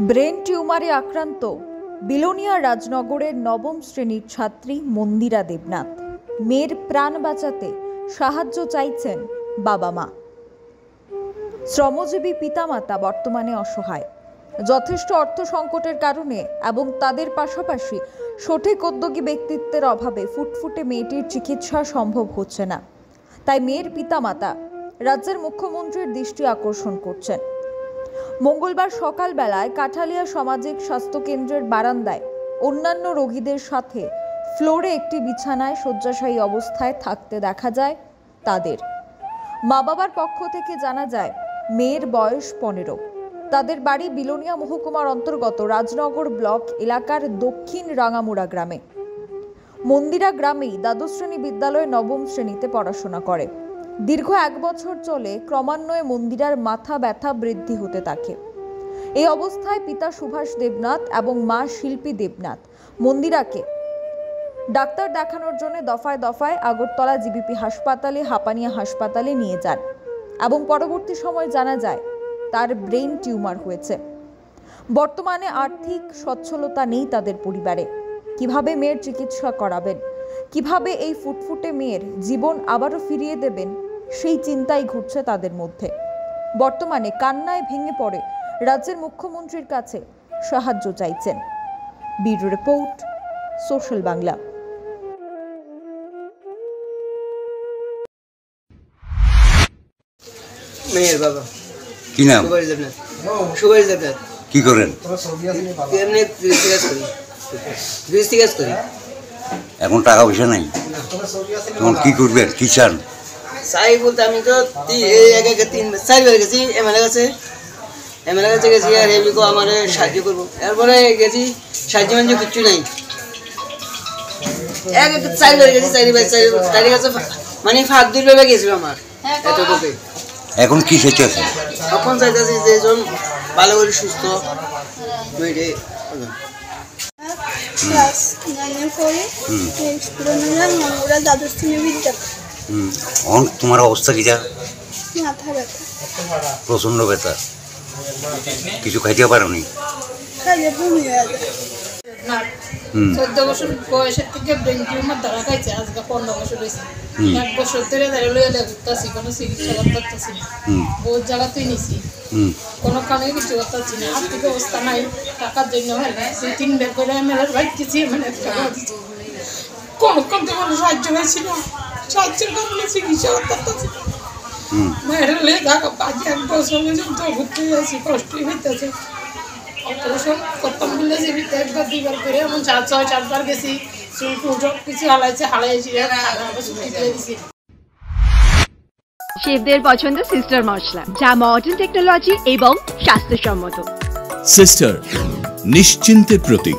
Brain টিউমারে আক্রান্ত বিলোনিয়া রাজনগরের নবম শ্রেণীর ছাত্রী মন্দিরা দেবনাথ। মেয়ের প্রাণ বাঁচাতে সাহায্য চাইছেন বাবা মা। শ্রমজীবী পিতামাতা বর্তমানে অসহায়। যথেষ্ট অর্থ সংকটের কারণে এবং তাদের পাশাপাশি সঠিক উদ্যোগী ব্যক্তিত্বের অভাবে ফুটফুটে মেয়েটির চিকিৎসা সম্ভব হচ্ছে না। তাই মেয়ের পিতামাতা রাজ্যের মুখ্যমন্ত্রীর দৃষ্টি আকর্ষণ করছেন। মঙ্গলবার সকালবেলায় কাঠালিয়া সামাজিক স্বাস্থ্য কেন্দ্রের বারান্দায় অন্যান্য রোগীদের সাথে ফ্লোরে একটি বিছানায় শয্যাশায়ী অবস্থায় থাকতে দেখা যায় তাদের। মা বাবার পক্ষ থেকে জানা যায় মেয়ের বয়স 15। তাদের বাড়ি বিলোনিয়া মহকুমার অন্তর্গত রাজনগর ব্লক এলাকার দক্ষিণ রাঙামুড়া গ্রামে। মন্দিরা গ্রামেই দ্বাদশ শ্রেণী বিদ্যালয়ে নবম শ্রেণীতে পড়াশোনা করে। দীর্ঘ 1 বছর চলে ক্রমান্বয়ে মন্দিরার মাথা ব্যথা বৃদ্ধি হতে থাকে। এই অবস্থায় পিতা সুভাষ দেবনাথ এবং মা শিল্পী দেবনাথ মন্দিরাকে ডাক্তার দেখানোর জন্য দফায় দফায় আগরতলা জিবিপি হাসপাতালে, হাপানিয়া হাসপাতালে নিয়ে যান এবং পরবর্তী সময় জানা যায় তার ব্রেন টিউমার হয়েছে। বর্তমানে আর্থিক সচ্ছলতা নেই তাদের পরিবারে। কিভাবে মেয়ের চিকিৎসা করাবেন, কিভাবে এই ফুটফুটে মেয়ের জীবন আবারও ফিরিয়ে দেবেন, সেই চিন্তাই ঘুরছে তাদের মধ্যে। বর্তমানে কান্নায় ভেঙে পড়ে রাজ্যের মুখ্যমন্ত্রীর কাছে সাহায্য চাইছেন। Bureau report, social Bangla. মেয়ের বাবা কি নাম? সুভাষ দেবনাথ। কি করেন? এখন টাকা পয়সা নাই, তখন কি করবেন? কি চান? চাই বলতে আমি তো 3-4বার গেছি এমএলএ কাছে গেছি, আর এবিকো আমার সাহায্য করবো। এরপরে গেছি সাহায্য মাঞ্জ কিচ্ছু নাই। 4বার গেছি, 4 কাছে মানে 5-2 ভাবে গেছিল আমার এতটুকু। এখন কি চাইতেছে? এখন চাইতেছি যে জন ভালো করে সুস্থ মেয়েটে। তোমার অবস্থা কি? যা মাথা ব্যথা, প্রচন্ড ব্যথা, কিছু খাইতে পারোনি? 14 বছর বয়সের থেকে ব্রেন টিউমার ধরা খাইছে। আজকে 15 বছর হয়েছে। 1 বছর ধরে দাঁড়িয়ে ঘুরতেছি, কোনো চিকিৎসা করতেছি না। বহুত জায়গাতেই নিছি, কোনো কানে কিছু করতেছি না। আর্থিক অবস্থা নাই, টাকার জন্য হয় না। 2-3 বার করে এমএলএর বাইক গেছি, কোনো সাহায্য হয়েছিল। সাহায্যের কারণে চিকিৎসা করতেছি। মায়ের লেখা বাকি 1 বছর পর্যন্ত ঘুরতে যাচ্ছি, কষ্টই হইতেছে। অপারেশন করতাম বলে জীবিত 1-2 করে এমন 4-6-4বার গেছি। কিছু হালাইছি দিয়েছি। শেফদের পছন্দ সিস্টার মশলা, যা মডার্ন টেকনোলজি এবং স্বাস্থ্যসম্মত। সিস্টার, নিশ্চিন্তের প্রতীক।